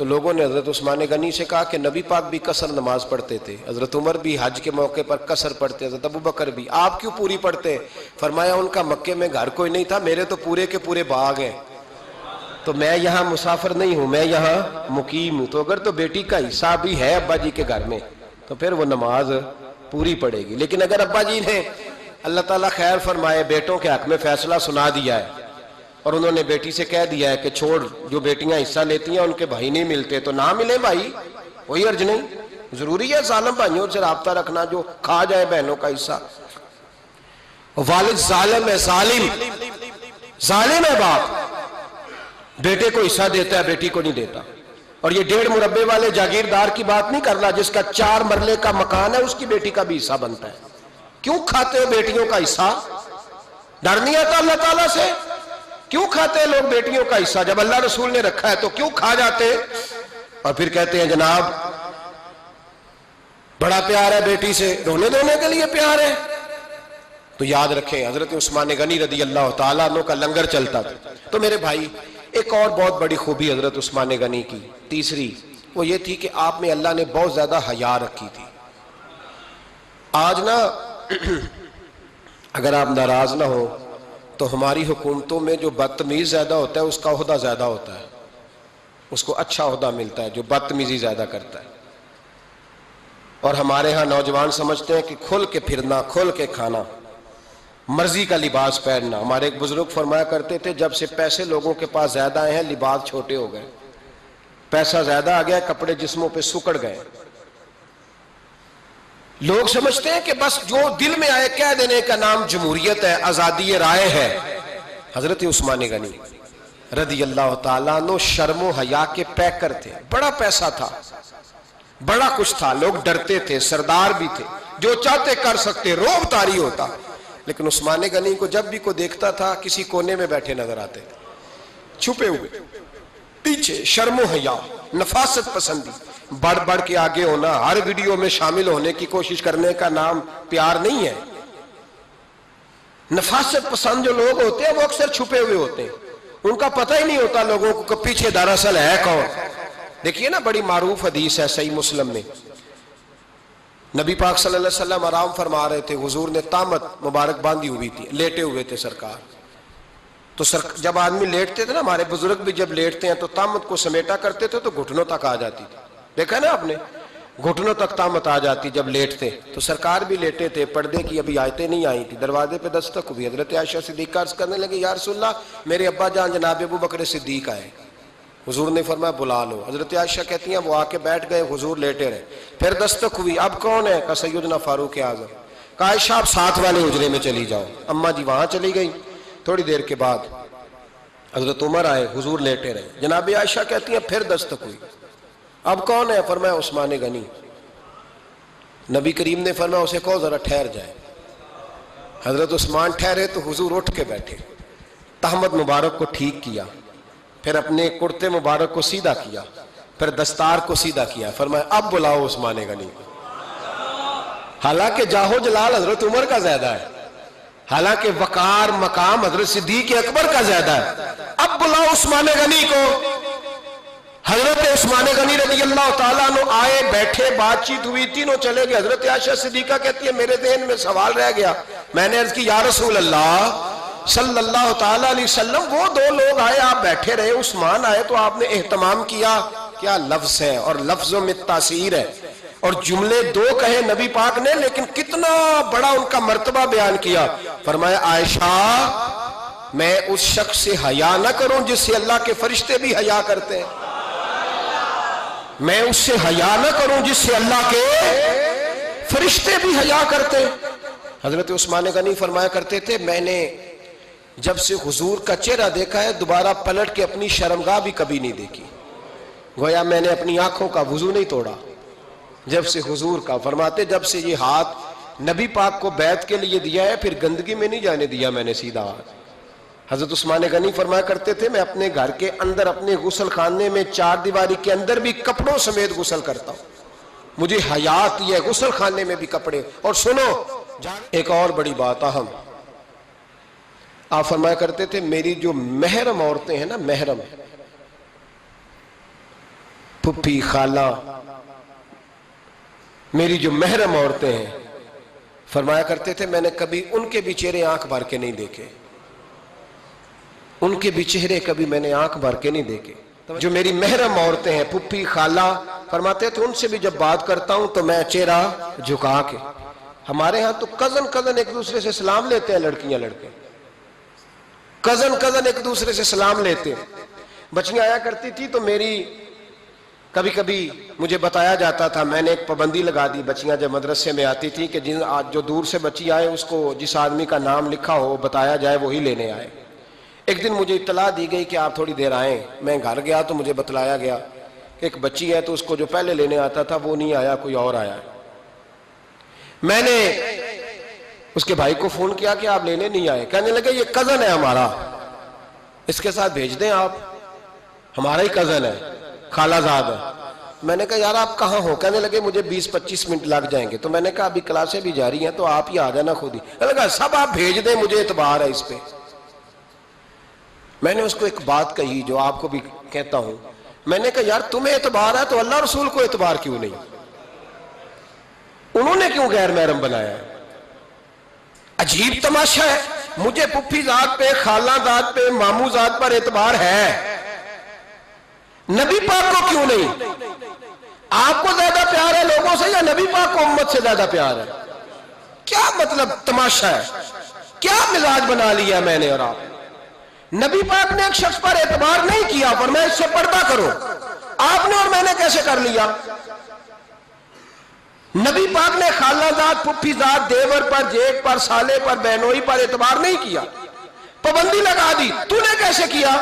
تو لوگوں نے حضرت عثمان غنی سے کہا کہ نبی پاک بھی قصر نماز پڑھتے تھے، حضرت عمر بھی حج کے موقع پر قصر پڑھتے، حضرت ابو بکر بھی، آپ کیوں پوری پڑھتے؟ فرمایا ان کا مکے میں گھر کوئی نہیں تھا، میرے تو پورے کے پورے باغ ہیں، تو میں یہاں مسافر نہیں ہوں، میں یہاں مقیم ہوں، تو اگر تو بیٹی کا حصہ بھی ہے ابا جی کے گھر میں تو پھر وہ نماز پوری پڑے گی۔ لیکن اگر ابا جی نے اللہ تعالیٰ خیر فرمائے بیٹوں کے حق میں فیصلہ سنا دیا ہے اور انہوں نے بیٹی سے کہہ دیا ہے کہ چھوڑ، جو بیٹیاں حصہ لیتی ہیں ان کے بھائی نہیں ملتے تو نہ ملے بھائی، کوئی عرض نہیں، ضروری ہے ظالم بھائیوں سے رابطہ رکھنا جو کھا جائے بہنوں کا حصہ۔ والد ظالم ہے، ظالم ہے باپ، بیٹے کو حصہ دیتا ہے بیٹی کو نہیں دیتا۔ اور یہ 1.5 مربے والے جاگیردار کی بات نہیں کر رہا، جس کا 4 مرلے کا مکان ہے اس کی بیٹی کا بھی حصہ بنتا ہے۔ کیوں کھاتے ہو بیٹیوں کا حصہ؟ ڈر نہیں آتا اللہ تعالیٰ سے؟ کیوں کھاتے ہیں لوگ بیٹیوں کا حصہ؟ جب اللہ رسول نے رکھا ہے تو کیوں کھا جاتے؟ اور پھر کہتے ہیں جناب بڑا پیار ہے بیٹی سے، رونے دھونے کے لیے پیار ہے۔ تو یاد رکھیں حضرت عثمان غنی رضی اللہ تعالیٰ عنہ کا لنگر چلتا تھا۔ تو میرے بھائی ایک اور بہت بڑی خوبی حضرت عثمان غنی کی تیسری وہ یہ تھی کہ آپ میں اللہ نے بہت زیادہ حیا رکھی تھی۔ آج نا اگر آپ ناراض نہ ہو تو ہماری حکومتوں میں جو بدتمیز زیادہ ہوتا ہے اس کا عہدہ زیادہ ہوتا ہے، اس کو اچھا عہدہ ملتا ہے جو بدتمیزی زیادہ کرتا ہے۔ اور ہمارے ہاں نوجوان سمجھتے ہیں کہ کھل کے پھرنا، کھل کے کھانا، مرضی کا لباس پہننا۔ ہمارے ایک بزرگ فرمایا کرتے تھے جب سے پیسے لوگوں کے پاس زیادہ آئے ہیں لباس چھوٹے ہو گئے، پیسہ زیادہ آ گیا کپڑے جسموں پہ سکڑ گئے۔ لوگ سمجھتے ہیں کہ بس جو دل میں آئے کہہ دینے کا نام جمہوریت ہے، آزادی رائے ہے۔ حضرت عثمان غنی رضی اللہ تعالیٰ عنہ شرم و حیا کے پیکر تھے، بڑا پیسہ تھا، بڑا کچھ تھا، لوگ ڈرتے تھے، سردار بھی تھے، جو چاہتے کر سکتے، روب طاری ہوتا۔ لیکن عثمان غنی کو جب بھی کوئی دیکھتا تھا کسی کونے میں بیٹھے نظر آتے تھے، چھپے ہوئے، پیچھے، شرم و حیا، نفاست پسندی، بڑھ بڑھ کے آگے ہونا، ہر ویڈیو میں شامل ہونے کی کوشش کرنے کا نام پیار نہیں ہے۔ نفاست پسند جو لوگ ہوتے ہیں وہ اکثر چھپے ہوئے ہوتے ہیں، ان کا پتہ ہی نہیں ہوتا لوگوں کو کہ پیچھے دراصل ہے کون۔ دیکھیے نا بڑی معروف حدیث ہے صحیح مسلم میں، نبی پاک صلی اللہ علیہ وسلم آرام فرما رہے تھے، حضور نے تامت مبارک باندھی ہوئی تھی، لیٹے ہوئے تھے سرکار۔ تو جب آدمی لیٹتے تھے نا، ہمارے بزرگ بھی جب لیٹتے ہیں تو تامت کو سمیٹا کرتے تھے تو گھٹنوں تک آ جاتی تھی، دیکھا نا آپ نے، گھٹنوں تک تامت آ جاتی جب لیٹتے۔ تو سرکار بھی لیٹے تھے، پردے کی ابھی آیتیں نہیں آئی تھی، دروازے پہ دستک ہوئی، حضرت عائشہ صدیقہ عرض کرنے لگے یا رسول اللہ میرے ابا جان جناب ابو بکر صدیق آئے۔ حضور نے فرمایا بلا لو۔ حضرت عائشہ کہتی ہیں وہ آ کے بیٹھ گئے، حضور لیٹے رہے، پھر دستک ہوئی، اب کون ہے؟ کہا سیدنا فاروق اعظم۔ کہا عائشہ آپ ساتھ والے حجرے میں چلی جاؤ۔ اماں جی وہاں چلی گئی۔ تھوڑی دیر کے بعد حضرت عمر آئے، حضور لیٹے رہے، جناب عائشہ کہتی ہیں پھر دستک ہوئی، اب کون ہے؟ فرمایا عثمان غنی۔ نبی کریم نے فرمایا اسے کہو ذرا ٹھہر جائے۔ حضرت عثمان ٹھہرے تو حضور اٹھ کے بیٹھے، تہمت مبارک کو ٹھیک کیا، پھر اپنے کرتے مبارک کو سیدھا کیا، پھر دستار کو سیدھا کیا، فرمایا اب بلاؤ عثمان غنی کو۔ حالانکہ جاہو جلال حضرت عمر کا زیادہ ہے، حالانکہ وقار مقام حضرت صدیق اکبر کا زیادہ ہے، اب بلاؤ عثمان غنی کو۔ حضرت عثمان غنی رضی اللہ تعالیٰ عنہ آئے، بیٹھے، بات چیت ہوئی، تینوں چلے گئے۔ حضرت عائشہ صدیقہ کہتی ہے میرے ذہن میں سوال رہ گیا، میں نے عرض کی یا رسول اللہ صلی اللہ تعالیٰ علیہ وسلم وہ 2 لوگ آئے، آپ بیٹھے رہے، عثمان آئے تو آپ نے اہتمام کیا، کیا لفظ ہے اور لفظوں میں تاثیر ہے، اور جملے 2 کہے نبی پاک نے لیکن کتنا بڑا ان کا مرتبہ بیان کیا۔ فرمایا عائشہ میں اس شخص سے حیا نہ کروں جس سے اللہ کے فرشتے بھی حیا کرتے ہیں، میں اس سے حیا نہ کروں جس سے اللہ کے فرشتے بھی حیا کرتے ہیں۔ حضرت عثمان غنی فرمایا کرتے تھے میں نے جب سے حضور کا چہرہ دیکھا ہے دوبارہ پلٹ کے اپنی شرمگاہ بھی کبھی نہیں دیکھی، گویا میں نے اپنی آنکھوں کا وضو نہیں توڑا جب سے حضور کا۔ فرماتے جب سے یہ ہاتھ نبی پاک کو بیعت کے لیے دیا ہے پھر گندگی میں نہیں جانے دیا میں نے سیدھا ہاتھ۔ حضرت عثمان غنی فرمایا کرتے تھے میں اپنے گھر کے اندر اپنے غسل خانے میں 4 دیواری کے اندر بھی کپڑوں سمیت غسل کرتا ہوں، مجھے حیا آتی ہے غسل خانے میں بھی کپڑے۔ اور سنو ایک اور بڑی بات اہم، آپ فرمایا کرتے تھے میری جو محرم عورتیں ہیں نا، محرم پھپھی، خالہ، میری جو محرم عورتیں ہیں، فرمایا کرتے تھے میں نے کبھی ان کے بھی چہرے آنکھ بھر کے نہیں دیکھے، ان کے بھی چہرے کبھی میں نے آنکھ بھر کے نہیں دیکھے۔ جو میری محرم عورتیں ہیں، پھپھی، خالہ، فرماتے تھے ان سے بھی جب بات کرتا ہوں تو میں چہرہ جھکا کے۔ ہمارے ہاں تو کزن ایک دوسرے سے سلام لیتے ہیں، لڑکیاں لڑکے کزن ایک دوسرے سے سلام لیتے ہیں۔ بچیاں آیا کرتی تھی تو میری کبھی کبھی مجھے بتایا جاتا تھا، میں نے ایک پابندی لگا دی، بچیاں جب مدرسے میں آتی تھی کہ جو دور سے بچی آئے اس کو جس آدمی کا نام لکھا ہو بتایا جائے وہی لینے آئے۔ ایک دن مجھے اطلاع دی گئی کہ آپ تھوڑی دیر آئیں، میں گھر گیا تو مجھے بتلایا گیا کہ ایک بچی ہے تو اس کو جو پہلے لینے آتا تھا وہ نہیں آیا، کوئی اور آیا۔ میں نے اس کے بھائی کو فون کیا کہ آپ لینے نہیں آئے، کہنے لگے یہ کزن ہے ہمارا، اس کے ساتھ بھیج دیں، آپ ہمارا ہی کزن ہے، خالہ زاد ہے۔ میں نے کہا یار آپ کہاں ہو؟ کہنے لگے مجھے 20-25 منٹ لگ جائیں گے۔ تو میں نے کہا ابھی کلاسیں بھی جاری ہیں تو آپ ہی آ جانا خود ہی۔ میں نے کہا سب آپ بھیج دیں، مجھے اعتبار ہے اس پہ۔ میں نے اس کو ایک بات کہی جو آپ کو بھی کہتا ہوں، میں نے کہا یار تمہیں اعتبار ہے تو اللہ رسول کو اعتبار کیوں نہیں؟ انہوں نے کیوں غیر محرم بنایا ہے؟ عجیب تماشا ہے۔ مجھے پھپھی ذات پہ، خالہ ذات پہ، ماموں ذات پر اعتبار ہے، نبی پاک کو کیوں نہیں؟ آپ کو زیادہ پیار ہے لوگوں سے یا نبی پاک کو امت سے زیادہ پیار ہے؟ کیا مطلب تماشا ہے؟ کیا مزاج بنا لیا میں نے اور آپ؟ نبی پاک نے ایک شخص پر اعتبار نہیں کیا، فرمایا اس سے پردہ کرو۔ آپ نے اور میں نے کیسے کر لیا؟ نبی پاک نے خالہ ذات، پھپھی ذات، دیور پر، جیٹ پر، سالے پر، بہنوئی پر اعتبار نہیں کیا، پابندی لگا دی۔ تو نے کیسے کیا؟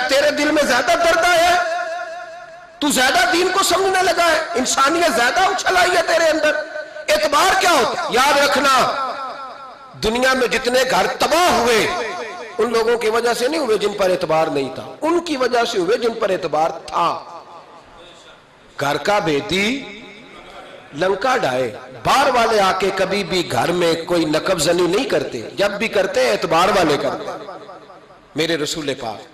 تیرے دل میں زیادہ درد ہے، تو زیادہ دین کو سمجھنے لگا ہے، انسانیت زیادہ اچھل آئی ہے تیرے اندر۔ اعتبار کیا ہوتا؟ یاد رکھنا دنیا میں جتنے گھر تباہ ہوئے ان لوگوں کی وجہ سے نہیں ہوئے جن پر اعتبار نہیں تھا، ان کی وجہ سے ہوئے جن پر اعتبار تھا۔ گھر کا بیٹی لنکا ڈھائے، باہر والے آ کے کبھی بھی گھر میں کوئی نقب زنی نہیں کرتے، جب بھی کرتے اعتبار والے کرتے۔ میرے رسول پاک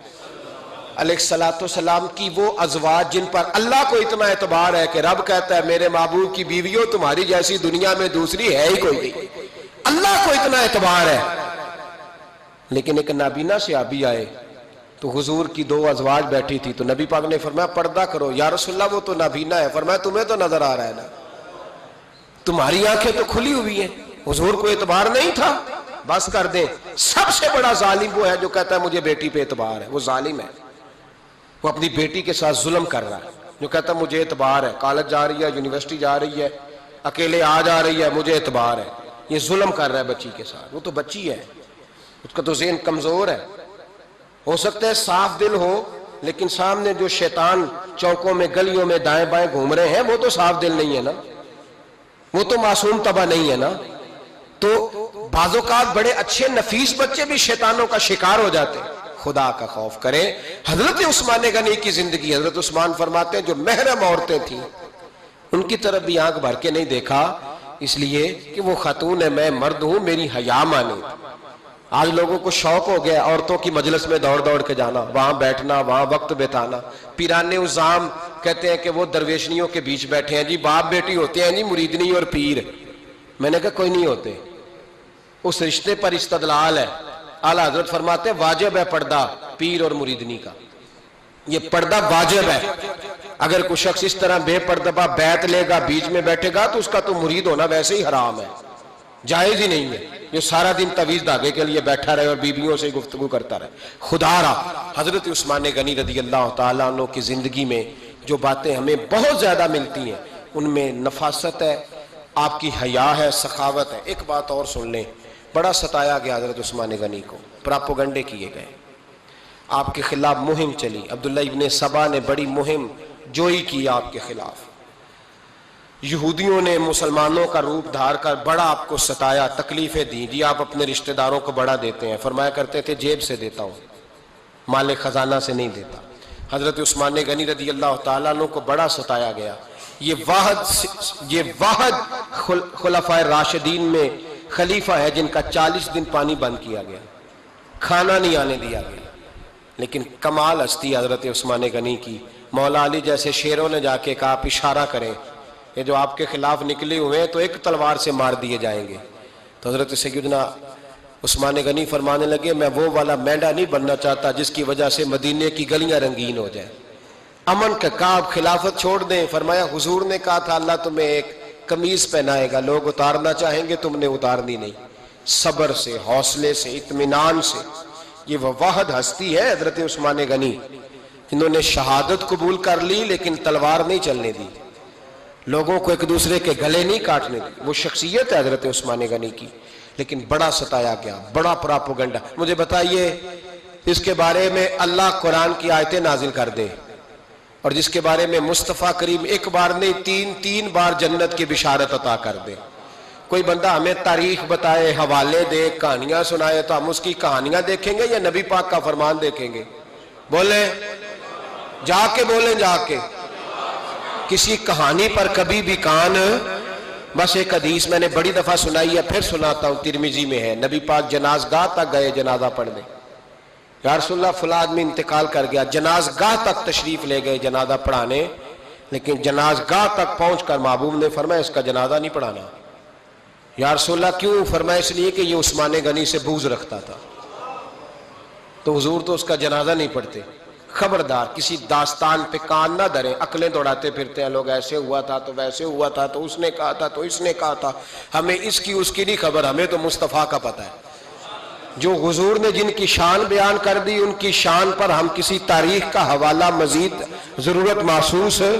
علیہ الصلوۃ والسلام کی وہ ازواج جن پر اللہ کو اتنا اعتبار ہے کہ رب کہتا ہے میرے محبوب کی بیویوں تمہاری جیسی دنیا میں دوسری ہے ہی کوئی نہیں، اللہ کو اتنا اعتبار ہے۔ لیکن ایک نابینا صحابی آئے تو حضور کی 2 ازواج بیٹھی تھی تو نبی پاک نے فرمایا پردہ کرو۔ یا رسول اللہ وہ تو نابینا ہے۔ فرمایا تمہیں تو نظر آ رہا ہے نا، تمہاری آنکھیں تو کھلی ہوئی ہیں۔ حضور کو اعتبار نہیں تھا، بس کر دیں۔ سب سے بڑا ظالم وہ ہے جو کہتا ہے مجھے بیٹی پہ اعتبار ہے، وہ ظالم ہے، وہ اپنی بیٹی کے ساتھ ظلم کر رہا ہے۔ جو کہتا ہے مجھے اعتبار ہے، کالج جا رہی ہے، یونیورسٹی جا رہی ہے، اکیلے آ جا رہی ہے، مجھے اعتبار ہے، یہ ظلم کر رہا ہے بچی کے ساتھ۔ وہ تو بچی ہے، اس کا تو ذہن کمزور ہے، ہو سکتا ہے صاف دل ہو، لیکن سامنے جو شیطان چوکوں میں گلیوں میں دائیں بائیں گھوم رہے ہیں وہ تو صاف دل نہیں ہے نا، وہ تو معصوم طبع نہیں ہے نا۔ تو بعض اوقات بڑے اچھے نفیس بچے بھی شیطانوں کا شکار ہو جاتے ہیں۔ خدا کا خوف کریں۔ حضرت عثمان غنی کی زندگی، حضرت عثمان فرماتے ہیں جو محرم عورتیں تھیں ان کی طرف بھی آنکھ بھر کے نہیں دیکھا، اس لیے کہ وہ خاتون ہے، میں مرد ہوں، میری حیا مانے۔ آج لوگوں کو شوق ہو گیا عورتوں کی مجلس میں دوڑ دوڑ کے جانا، وہاں بیٹھنا، وہاں وقت بتانا۔ پیرانے عظام کہتے ہیں کہ وہ درویشنیوں کے بیچ بیٹھے ہیں جی، باپ بیٹی ہوتے ہیں جی، مریدنی اور پیر۔ میں نے کہا کوئی نہیں ہوتے، اس رشتے پر استدلال ہے۔ اعلیٰ حضرت فرماتے ہیں واجب ہے پردہ پیر اور مریدنی کا، یہ پردہ واجب ہے۔ اگر کوئی شخص اس طرح بے پردہ بیعت لے گا، بیچ میں بیٹھے گا، تو اس کا تو مرید ہونا ویسے ہی حرام ہے، جائز ہی نہیں ہے۔ جو سارا دن تعویذ دھاگے کے لیے بیٹھا رہے اور بیویوں سے گفتگو کرتا رہے۔ خدا را حضرت عثمان غنی رضی اللہ تعالیٰ عنہ کی زندگی میں جو باتیں ہمیں بہت زیادہ ملتی ہیں ان میں نفاست ہے، آپ کی حیا ہے، سخاوت ہے۔ ایک بات اور سن لیں، بڑا ستایا گیا حضرت عثمان غنی کو، پراپوگنڈے کیے گئے، آپ کے خلاف مہم چلی، عبداللہ ابن سبا نے بڑی مہم جوئی کی آپ کے خلاف۔ یہودیوں نے مسلمانوں کا روپ دھار کر بڑا آپ کو ستایا، تکلیفیں دی، جی آپ اپنے رشتہ داروں کو بڑا دیتے ہیں، فرمایا کرتے تھے جیب سے دیتا ہوں، مال خزانہ سے نہیں دیتا۔ حضرت عثمان غنی رضی اللہ تعالیٰ عنہ کو بڑا ستایا گیا۔ یہ واحد خلفائے راشدین میں خلیفہ ہے جن کا 40 دن پانی بند کیا گیا، کھانا نہیں آنے دیا گیا، لیکن کمال ہستی حضرت عثمان غنی کی. مولا علی جیسے شیروں نے جا کے کہا آپ اشارہ کریں، یہ جو آپ کے خلاف نکلے ہوئے ہیں تو ایک تلوار سے مار دیے جائیں گے. تو حضرت سیدنا عثمان غنی فرمانے لگے میں وہ والا مینڈا نہیں بننا چاہتا جس کی وجہ سے مدینے کی گلیاں رنگین ہو جائیں. امن کا کہا آپ خلافت چھوڑ دیں. فرمایا حضور نے کہا تھا اللہ تمہیں ایک قمیض پہنائے گا، لوگ اتارنا چاہیں گے تم نے اتارنی نہیں. صبر سے، حوصلے سے، اطمینان سے. یہ وہ واحد ہستی ہے حضرت عثمان غنی، انہوں نے شہادت قبول کر لی لیکن تلوار نہیں چلنے دی، لوگوں کو ایک دوسرے کے گلے نہیں کاٹنے دی. وہ شخصیت ہے حضرت عثمان غنی کی. لیکن بڑا ستایا گیا، بڑا پراپوگنڈا. مجھے بتائیے اس کے بارے میں اللہ قرآن کی آیتیں نازل کر دے اور جس کے بارے میں مصطفیٰ کریم ایک بار نہیں تین بار جنت کی بشارت عطا کر دے. کوئی بندہ ہمیں تاریخ بتائے، حوالے دے، کہانیاں سنائے تو ہم اس کی کہانیاں دیکھیں گے یا نبی پاک کا فرمان دیکھیں گے؟ بولیں، جا کے بولیں، جا کے. کسی کہانی پر کبھی بھی کان. بس ایک حدیث میں نے بڑی دفعہ سنائی ہے، پھر سناتا ہوں، ترمذی میں ہے. نبی پاک جنازگاہ تک گئے جنازہ پڑھنے. یا رسول اللہ فلاں آدمی انتقال کر گیا. جنازگاہ تک تشریف لے گئے جنازہ پڑھانے، لیکن جنازگاہ تک پہنچ کر محبوب نے فرمایا اس کا جنازہ نہیں پڑھانا. یا رسول اللہ کیوں؟ فرمایا اس لیے کہ یہ عثمان غنی سے بغض رکھتا تھا. تو حضور تو اس کا جنازہ نہیں پڑھتے. خبردار کسی داستان پہ کان نہ دھریں. عقلیں دوڑاتے پھرتے ہیں لوگ، ایسے ہوا تھا تو ویسے ہوا تھا تو اس نے کہا تھا تو اس نے کہا تھا. ہمیں اس کی اس کی نہیں خبر، ہمیں تو مصطفیٰ کا پتہ ہے. جو حضور نے جن کی شان بیان کر دی ان کی شان پر ہم کسی تاریخ کا حوالہ مزید ضرورت محسوس ہے.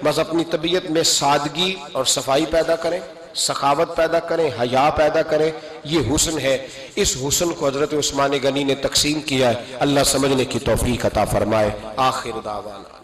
بس اپنی طبیعت میں سادگی اور صفائی پیدا کریں، سخاوت پیدا کریں، حیا پیدا کریں. یہ حسن ہے. اس حسن کو حضرت عثمان غنی نے تقسیم کیا ہے. اللہ سمجھنے کی توفیق عطا فرمائے. آخر دعوانا